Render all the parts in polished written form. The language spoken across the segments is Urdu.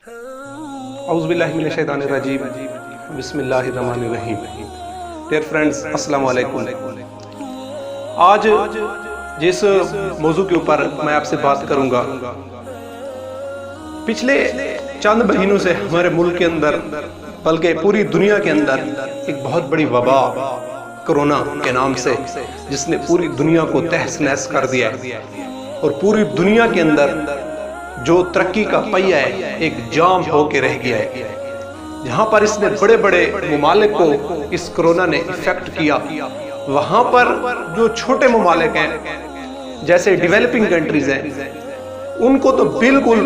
اعوذ باللہ من الشیطان الرجیم بسم اللہ الرحمن الرحیم. ڈیئر فرینڈز، السلام علیکم. آج جس موضوع کے اوپر میں آپ سے بات کروں گا، پچھلے چند مہینوں سے ہمارے ملک کے اندر بلکہ پوری دنیا کے اندر ایک بہت بڑی وبا کرونا کے نام سے جس نے پوری دنیا کو تہس نہس کر دیا ہے، اور پوری دنیا کے اندر جو ترقی کا پہیہ ہے ایک جام ہو کے رہ گیا ہے. جہاں پر اس نے بڑے بڑے ممالک کو اس کرونا نے افیکٹ کیا، وہاں پر جو چھوٹے ممالک ہیں جیسے ڈیولپنگ کنٹریز ہیں، ان کو تو بالکل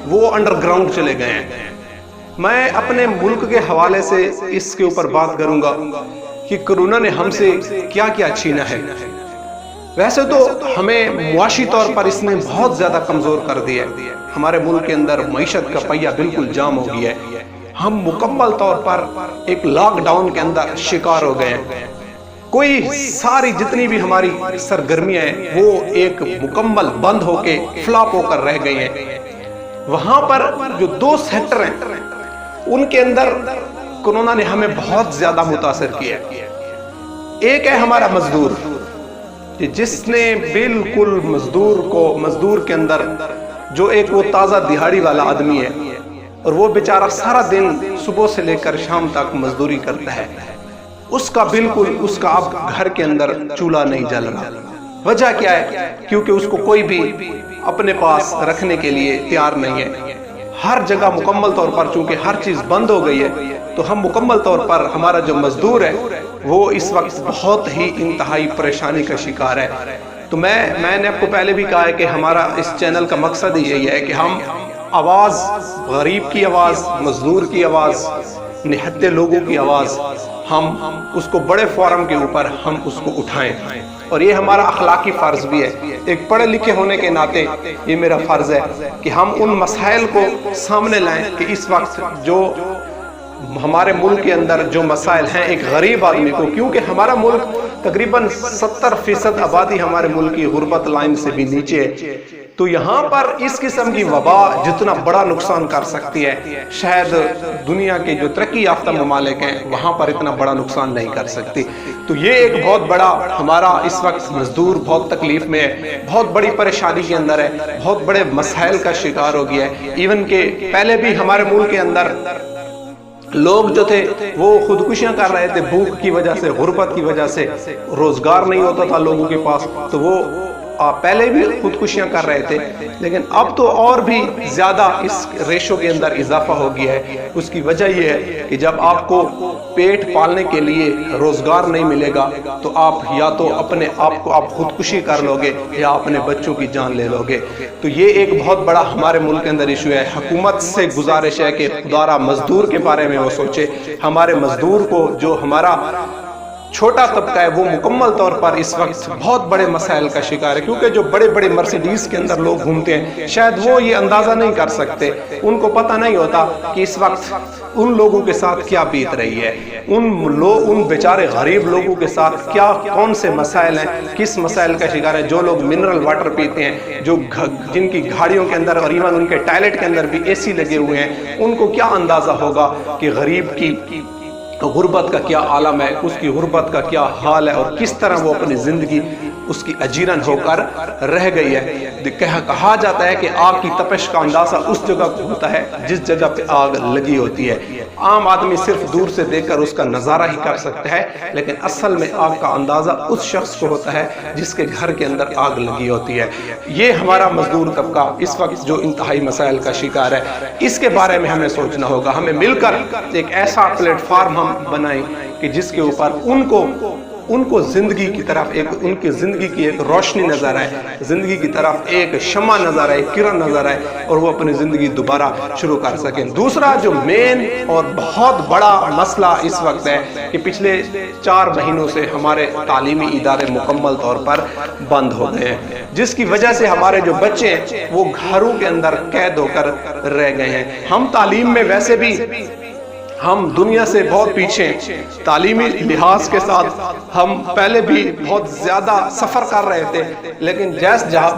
وہ انڈر گراؤنڈ چلے گئے ہیں. میں اپنے ملک کے حوالے سے اس کے اوپر بات کروں گا کہ کرونا نے ہم سے کیا کیا چھینا ہے. ویسے تو ہمیں معاشی طور پر اس نے بہت زیادہ کمزور کر دیا ہے. ہمارے ملک کے اندر معیشت کا پہیہ بالکل جام ہو گیا ہے. ہم مکمل طور پر ایک لاک ڈاؤن کے اندر شکار ہو گئے ہیں. کوئی ساری جتنی بھی ہماری سرگرمیاں ہیں وہ ایک مکمل بند ہو کے فلاپ ہو کر رہ گئی ہیں. وہاں پر جو دو سیکٹر ہیں ان کے اندر کرونا نے ہمیں بہت زیادہ متاثر کیا ہے. ایک ہے ہمارا مزدور، جس نے بالکل مزدور کے اندر جو ایک وہ تازہ دہاڑی والا آدمی ہے، اور وہ بیچارہ سارا دن صبح سے لے کر شام تک مزدوری کرتا ہے، اس کا اب گھر کے اندر چولہا نہیں جل رہا. وجہ کیا ہے؟ کیونکہ اس کو کوئی بھی اپنے پاس رکھنے کے لیے تیار نہیں ہے. ہر جگہ مکمل طور پر چونکہ ہر چیز بند ہو گئی ہے، تو ہم مکمل طور پر ہمارا جو مزدور ہے وہ اس وقت بہت ہی انتہائی پریشانی کا شکار ہے. تو میں نے آپ کو پہلے بھی کہا ہے کہ ہمارا اس چینل کا مقصد ہی یہی ہے کہ ہم آواز، غریب کی آواز، مزدور کی آواز، نہتے لوگوں کی آواز، ہم اس کو بڑے فورم کے اوپر ہم اس کو اٹھائیں. اور یہ ہمارا اخلاقی فرض بھی ہے. ایک پڑھے لکھے ہونے کے ناطے یہ میرا فرض ہے کہ ہم ان مسائل کو سامنے لائیں کہ اس وقت جو ہمارے ملک کے اندر جو مسائل ہیں ایک غریب آدمی کو، کیونکہ ہمارا ملک تقریباً 70% آبادی ہمارے ملک کی غربت لائن سے بھی نیچے ہے. تو یہاں پر اس قسم کی وبا جتنا بڑا نقصان کر سکتی ہے، شاید دنیا کے جو ترقی یافتہ ممالک ہیں وہاں پر اتنا بڑا نقصان نہیں کر سکتی. تو یہ ایک بہت بڑا ہمارا اس وقت مزدور بہت تکلیف میں ہے، بہت بڑی پریشانی کے اندر ہے، بہت بڑے مسائل کا شکار ہو گیا ہے. ایون کہ پہلے بھی ہمارے ملک کے اندر لوگ جو تھے وہ خودکشیاں کر رہے تھے، بھوک کی وجہ سے، غربت کی وجہ سے، روزگار نہیں ہوتا تھا لوگوں کے پاس، تو وہ پہلے بھی خودکشیاں کر رہے تھے. لیکن اب تو اور بھی زیادہ اس ریشو کے اندر اضافہ ہو گیا ہے. اس کی وجہ یہ ہے کہ جب آپ کو پیٹ پالنے کے لیے روزگار نہیں ملے گا تو آپ یا تو اپنے آپ کو خودکشی کر لو گے یا اپنے بچوں کی جان لے لو گے. تو یہ ایک بہت بڑا ہمارے ملک کے اندر ایشو ہے. حکومت سے گزارش ہے کہ خدارا مزدور کے بارے میں وہ سوچے. ہمارے مزدور کو، جو ہمارا چھوٹا طبقہ ہے، وہ مکمل طور پر اس وقت بہت بڑے مسائل کا شکار ہے. کیونکہ جو بڑے بڑے مرسیڈیز کے اندر لوگ گھومتے ہیں، شاید وہ یہ اندازہ نہیں کر سکتے، ان کو پتہ نہیں ہوتا کہ اس وقت ان لوگوں کے ساتھ کیا بیت رہی ہے، ان بیچارے غریب لوگوں کے ساتھ کون سے مسائل ہیں، کس مسائل کا شکار ہے. جو لوگ منرل واٹر پیتے ہیں، جن کی گاڑیوں کے اندر اور ایون ان کے ٹائلٹ کے اندر بھی اے سی لگے ہوئے ہیں، ان کو کیا اندازہ ہوگا کہ غریب کی غربت کا کیا عالم ہے، اس کی غربت کا کیا حال ہے، اور کس طرح وہ اپنی زندگی اس کی اجیرن ہو کر رہ گئی ہے. کہا جاتا ہے کہ آگ کی تپش کا اندازہ اس جگہ کو ہوتا ہے جس جگہ پہ آگ لگی ہوتی ہے. عام آدمی صرف دور سے دیکھ کر اس کا نظارہ ہی کر سکتا ہے، لیکن اصل میں آگ کا اندازہ اس شخص کو ہوتا ہے جس کے گھر کے اندر آگ لگی ہوتی ہے. یہ ہمارا مزدور طبقہ اس وقت جو انتہائی مسائل کا شکار ہے، اس کے بارے میں ہمیں سوچنا ہوگا. ہمیں مل کر ایک ایسا پلیٹ فارم ہم بنائیں کہ جس کے اوپر ان کو زندگی کی طرف ان کی زندگی کی ایک روشنی نظر آئے، زندگی کی طرف ایک شمع نظر آئے، کرن نظر آئے، اور وہ اپنی زندگی دوبارہ شروع کر سکیں. دوسرا جو مین اور بہت بڑا مسئلہ اس وقت ہے کہ پچھلے 4 مہینوں سے ہمارے تعلیمی ادارے مکمل طور پر بند ہو گئے ہیں، جس کی وجہ سے ہمارے جو بچے ہیں وہ گھروں کے اندر قید ہو کر رہ گئے ہیں. ہم تعلیم میں ویسے بھی ہم دنیا سے بہت پیچھے ہیں، تعلیمی لحاظ کے ساتھ ہم پہلے بھی بہت زیادہ سفر کر رہے تھے، لیکن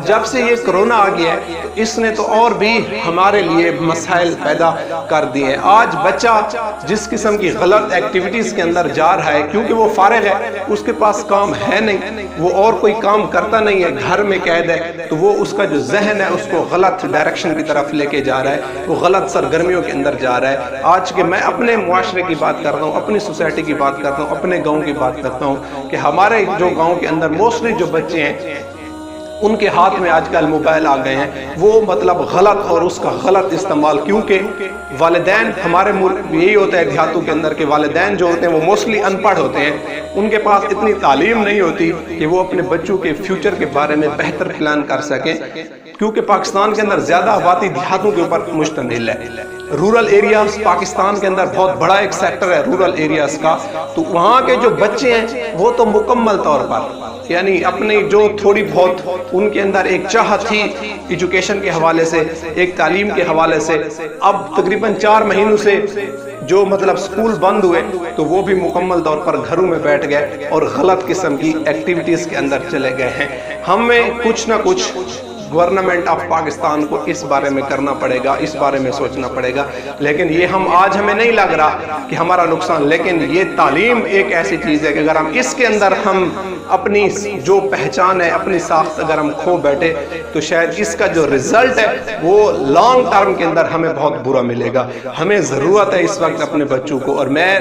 جب سے یہ کرونا آ گیا ہے تو اس نے تو اور بھی ہمارے لیے مسائل پیدا کر دیے ہیں۔ آج بچہ جس قسم کی غلط ایکٹیویٹیز کے اندر جا رہا ہے، کیونکہ وہ فارغ ہے، اس کے پاس کام ہے نہیں، وہ اور کوئی کام کرتا نہیں ہے، گھر میں قید ہے، تو وہ اس کا جو ذہن ہے اس کو غلط ڈائریکشن کی طرف لے کے جا رہا ہے، وہ غلط سرگرمیوں کے اندر جا رہا ہے۔ آج کے میں اپنے معاشرے کی بات کرتا ہوں، اپنی سوسائٹی کی بات کرتا ہوں، اپنے گاؤں کی بات کرتا ہوں کہ ہمارے جو گاؤں کے اندر موسٹلی جو بچے ہیں ان کے ہاتھ میں آج کل موبائل آ گئے ہیں، وہ مطلب غلط اور اس کا غلط استعمال، کیونکہ والدین ہمارے ملک یہی ہوتا ہے دیہاتوں کے اندر کہ والدین جو ہوتے ہیں وہ موسٹلی ان پڑھ ہوتے ہیں، ان کے پاس اتنی تعلیم نہیں ہوتی کہ وہ اپنے بچوں کے فیوچر کے بارے میں بہتر پلان کر سکیں، کیونکہ پاکستان کے اندر زیادہ آبادی دیہاتوں کے اوپر مشتمل ہے۔ رورل ایریاز پاکستان کے اندر بہت بڑا ایک سیکٹر ہے رورل ایریاز کا، تو وہاں کے جو بچے ہیں وہ تو مکمل طور پر یعنی اپنی جو تھوڑی بہت ان کے اندر ایک چاہت تھی ایجوکیشن کے حوالے سے، ایک تعلیم کے حوالے سے، اب تقریباً 4 مہینوں سے جو مطلب سکول بند ہوئے تو وہ بھی مکمل طور پر گھروں میں بیٹھ گئے اور غلط قسم کی ایکٹیویٹیز کے اندر چلے گئے ہیں۔ ہمیں کچھ نہ کچھ گورنمنٹ آف پاکستان کو اس بارے میں کرنا پڑے گا، اس بارے میں سوچنا پڑے گا، لیکن یہ آج ہمیں نہیں لگ رہا کہ ہمارا نقصان، لیکن یہ تعلیم ایک ایسی چیز ہے کہ اگر ہم اس کے اندر ہم اپنی جو پہچان ہے، اپنی ساخت اگر ہم کھو بیٹھے تو شاید اس کا جو رزلٹ ہے وہ لانگ ٹرم کے اندر ہمیں بہت برا ملے گا۔ ہمیں ضرورت ہے اس وقت اپنے بچوں کو، اور میں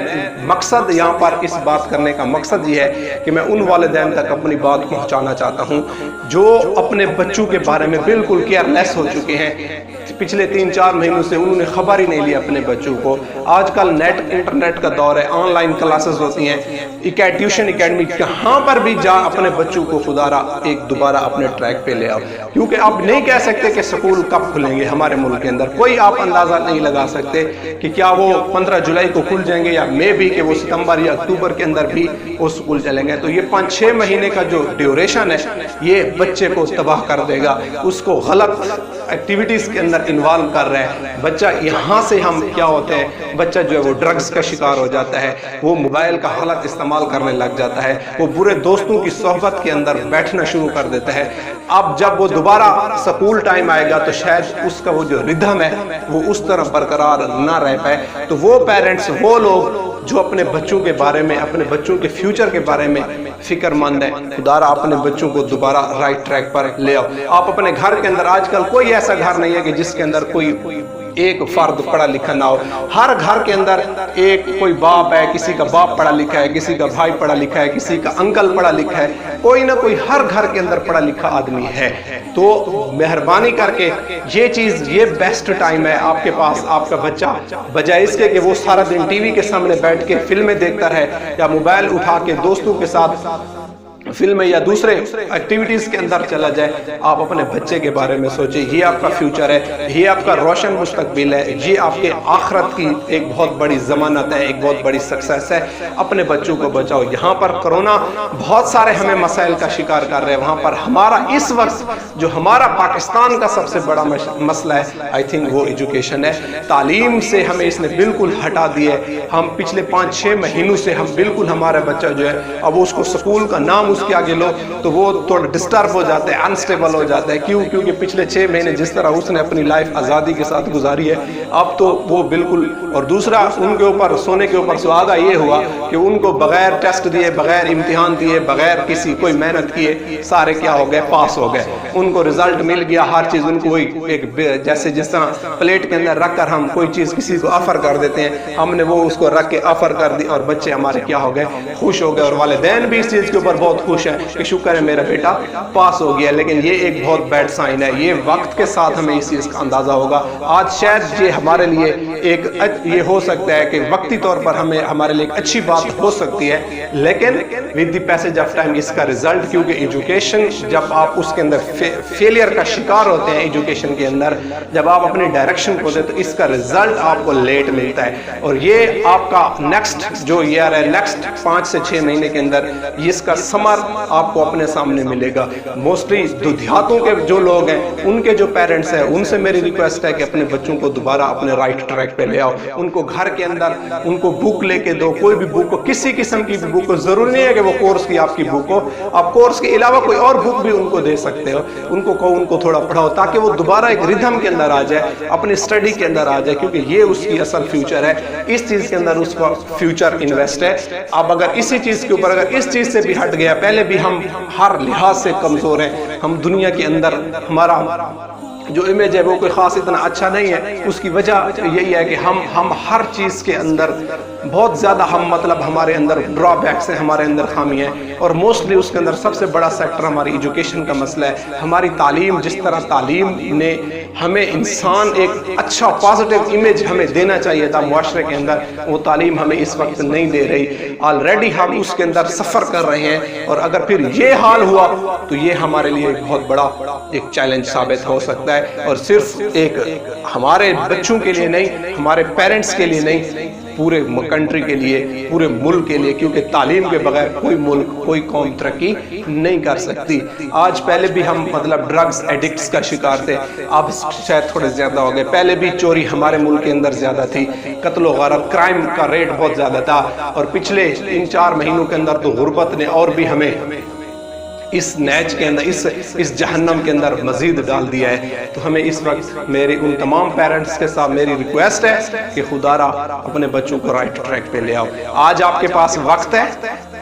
مقصد یہاں پر اس بات کرنے کا مقصد یہ ہے کہ میں ان والدین تک اپنی بات پہنچانا چاہتا ہوں جو اپنے بچوں کے بارے میں بالکل کیئر لیس ہو چکے ہیں۔ پچھلے 3-4 مہینوں سے انہوں نے خبر ہی نہیں لی اپنے بچوں کو۔ آج کل انٹرنیٹ کا دور ہے، آن لائن کلاسز ہوتی ہیں، ٹیوشن اکیڈمی، کہاں پر بھی جا اپنے بچوں کو خدارا ایک دوبارہ اپنے ٹریک پہ لے آؤ، کیونکہ آپ نہیں کہہ سکتے کہ سکول کب کھلیں گے ہمارے ملک کے اندر، کوئی آپ اندازہ نہیں لگا سکتے کہ کیا وہ 15 جولائی کو کھل جائیں گے یا مے بھی کہ وہ ستمبر یا اکتوبر کے اندر بھی وہ سکول چلیں گے۔ تو یہ 5-6 مہینے کا جو ڈیوریشن ہے یہ بچے کو تباہ کر دے گا، اس کو غلط ایکٹیویٹیز کے اندر انوالو کر رہے ہیں۔ بچہ یہاں سے ہم کیا ہوتے ہیں، بچہ جو ہے وہ ڈرگز کا شکار ہو جاتا ہے، وہ موبائل کا غلط استعمال کرنے لگ جاتا ہے، وہ برے دوستوں کی صحبت کے اندر بیٹھنا شروع کر دیتا ہے۔ اب جب وہ دوبارہ سکول ٹائم آئے گا تو شاید اس کا وہ جو ردھم ہے وہ اس طرح برقرار نہ رہ پائے۔ تو وہ پیرنٹس، وہ لوگ جو اپنے بچوں کے بارے میں، اپنے بچوں کے فیوچر کے بارے میں فکر مند ہے، خدارا اپنے بچوں کو دوبارہ رائٹ ٹریک پر لے آؤ۔ آپ اپنے گھر کے اندر، آج کل کوئی ایسا گھر نہیں ہے کہ جس کے اندر کوئی ایک فرد پڑھا لکھا نہ ہو، ہر گھر کے اندر ایک کوئی باپ ہے، کسی کا باپ پڑھا لکھا ہے، کسی کا بھائی پڑھا لکھا ہے، کسی کا انکل پڑھا لکھا ہے، کوئی نہ کوئی ہر گھر کے اندر پڑھا لکھا آدمی ہے۔ تو مہربانی کر کے یہ چیز، یہ بیسٹ ٹائم ہے آپ کے پاس، آپ کا بچہ بجائے اس کے کہ وہ سارا دن ٹی وی کے سامنے بیٹھ کے فلمیں دیکھتا رہے یا موبائل اٹھا کے دوستوں کے ساتھ فلمیں یا دوسرے ایکٹیویٹیز کے اندر چلا جائے، آپ اپنے بچے کے بارے میں سوچیں۔ یہ آپ کا فیوچر ہے، یہ آپ کا روشن مستقبل ہے، یہ آپ کے آخرت کی ایک بہت بڑی ضمانت ہے، ایک بہت بڑی سکسیس ہے۔ اپنے بچوں کو بچاؤ۔ یہاں پر کرونا بہت سارے ہمیں مسائل کا شکار کر رہے ہیں، وہاں پر ہمارا اس وقت جو ہمارا پاکستان کا سب سے بڑا مسئلہ ہے آئی تھنک وہ ایجوکیشن ہے۔ تعلیم سے ہمیں اس نے بالکل ہٹا دیا ہے۔ ہم پچھلے 5-6 مہینوں سے ہم بالکل ہمارا بچہ جو ہے اب اس کو سکول کا نام اس کے آگے لو تو وہ تھوڑا ڈسٹرب ہو جاتا ہے، انسٹیبل ہو جاتا ہے۔ کیونکہ پچھلے 6 مہینے جس طرح اس نے اپنی لائف آزادی کے ساتھ گزاری ہے، اب تو وہ بالکل، اور دوسرا ان کے اوپر سونے کے اوپر سہاگا یہ ہوا کہ ان کو بغیر ٹیسٹ دیے، بغیر امتحان دیے، بغیر کسی کوئی محنت کیے سارے کیا ہو گئے، پاس ہو گئے۔ ان کو رزلٹ مل گیا، ہر چیز ان کو ایک جیسے جس طرح پلیٹ کے اندر رکھ کر ہم کوئی چیز کسی کو آفر کر دیتے ہیں، ہم نے وہ اس کو رکھ کے آفر کر دی اور بچے ہمارے کیا ہو گئے، خوش ہو گئے، اور والدین بھی اس چیز کے اوپر بہت خوش ہیں کہ شکر ہے میرا بیٹا پاس ہو گیا۔ لیکن یہ ایک بہت بیڈ سائن ہے، یہ وقت کے ساتھ ہمیں اس چیز کا اندازہ ہوگا۔ آج شاید یہ ہمارے لیے ایک یہ ہو سکتا ہے کہ وقتی طور پر ہمارے لیے ایک اچھی بات ہو سکتی ہے، لیکن with the passage of time اس کا رزلٹ، کیونکہ ایجوکیشن جب آپ اس کے اندر فیلئر کا شکار ہوتے ہیں، ایجوکیشن کے اندر جب آپ اپنی ڈائریکشن کو دیں تو اس کا رزلٹ آپ کو لیٹ ملتا ہے، اور یہ آپ کا نیکسٹ جو ایئر ہے، نیکسٹ 5 سے 6 مہینے کے اندر اس کا سمر آپ کو اپنے سامنے ملے گا. موسٹلی دیہاتوں کے جو لوگ ہیں ان کے جو پیرنٹس ہیں ان سے میری ریکویسٹ ہے کہ اپنے بچوں کو دوبارہ اپنے رائٹ ٹریک پہ لے آؤ. ان کو گھر کے اندر ان کو بک لے کے دو, کوئی بھی بک ہو, کسی قسم کی بھی بک ہو, ضروری نہیں ہے کہ وہ کورس کی آپ کی بک ہو, آپ کورس کے علاوہ کوئی اور بک بھی ان کو دے سکتے ہو. ان کو کہو ان کو تھوڑا پڑھاؤ تاکہ وہ دوبارہ ایک ردھم کے اندر آ جائے, اپنی اسٹڈی کے اندر آ جائے, کیونکہ یہ اس کی اصل فیوچر ہے. اس چیز کے اندر اس کا فیوچر انویسٹ ہے. اب اگر اسی چیز کے اوپر اگر اس چیز سے بھی ہٹ گیا, پہلے بھی ہم ہر لحاظ سے کمزور ہیں, ہم دنیا کے اندر ہمارا جو امیج ہے وہ کوئی خاص اتنا اچھا نہیں ہے. اس کی وجہ یہی ہے کہ ہم ہر چیز کے اندر بہت زیادہ مطلب ہمارے اندر ڈرا بیکس ہیں, ہمارے اندر خامی ہیں. اور موسٹلی اس کے اندر سب سے بڑا سیکٹر ہماری ایجوکیشن کا مسئلہ ہے. ہماری تعلیم, جس طرح تعلیم نے ہمیں انسان ایک اچھا پازیٹیو امیج ہمیں دینا چاہیے تھا معاشرے کے اندر, وہ تعلیم ہمیں اس وقت نہیں دے رہی. آلریڈی ہم اس کے اندر سفر کر رہے ہیں, اور اگر پھر یہ حال ہوا تو یہ ہمارے لیے ایک بہت بڑا ایک چیلنج ثابت ہو سکتا ہے. اور صرف ایک ہمارے بچوں کے لیے نہیں, ہمارے پیرنٹس کے لیے نہیں, پورے کنٹری کے لیے, پورے ملک کے لیے, کیونکہ تعلیم کے بغیر کوئی ملک کوئی قوم ترقی نہیں کر سکتی. آج پہلے بھی ہم مطلب ڈرگز ایڈکٹس کا شکار تھے, اب شاید تھوڑے زیادہ ہو گئے. پہلے بھی چوری ہمارے ملک کے اندر زیادہ تھی, قتل و غارت کرائم کا ریٹ بہت زیادہ تھا, اور پچھلے 3-4 مہینوں کے اندر تو غربت نے اور بھی ہمیں اس نیچ کے اندر اس جہنم کے اندر مزید ڈال دیا ہے. تو ہمیں اس وقت میری ان تمام پیرنٹس کے ساتھ میری ریکویسٹ ہے کہ خدا را اپنے بچوں کو رائٹ ٹریک پہ لے آؤ. آج آپ کے پاس وقت ہے,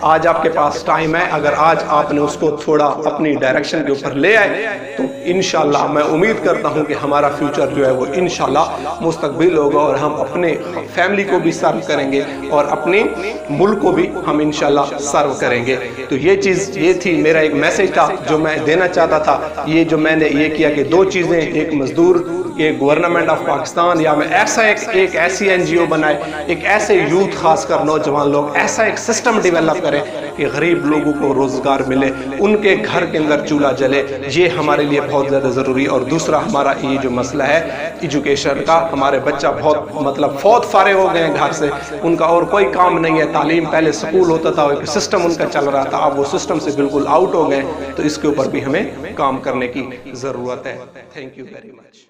آج آپ کے پاس ٹائم ہے. اگر آج آپ نے اس کو تھوڑا اپنی ڈائریکشن کے اوپر لے آئے تو انشاءاللہ میں امید کرتا ہوں کہ ہمارا فیوچر جو ہے وہ انشاءاللہ مستقبل ہوگا, اور ہم اپنے فیملی کو بھی سرو کریں گے اور اپنے ملک کو بھی ہم انشاءاللہ سرو کریں گے. تو یہ تھی میرا ایک میسج تھا جو میں دینا چاہتا تھا. یہ جو میں نے یہ کیا کہ 2 چیزیں, ایک مزدور, ایک گورنمنٹ آف پاکستان, یا میں ایسا ایک ایسی NGO بنائے, ایک ایسے یوتھ خاص کر نوجوان لوگ ایسا ایک سسٹم ڈیولپ کریں کہ غریب لوگوں کو روزگار ملے, ان کے گھر کے اندر چولہا جلے. یہ ہمارے لیے بہت زیادہ ضروری. اور دوسرا ہمارا یہ جو مسئلہ ہے ایجوکیشن کا, ہمارے بچہ بہت مطلب فوت فارغ ہو گئے ہیں گھر سے, ان کا اور کوئی کام نہیں ہے. تعلیم پہلے سکول ہوتا تھا, ایک سسٹم ان کا چل رہا تھا, اب وہ سسٹم سے بالکل آؤٹ ہو گئے. تو اس کے اوپر بھی ہمیں کام کرنے کی ضرورت ہے. Thank you very much.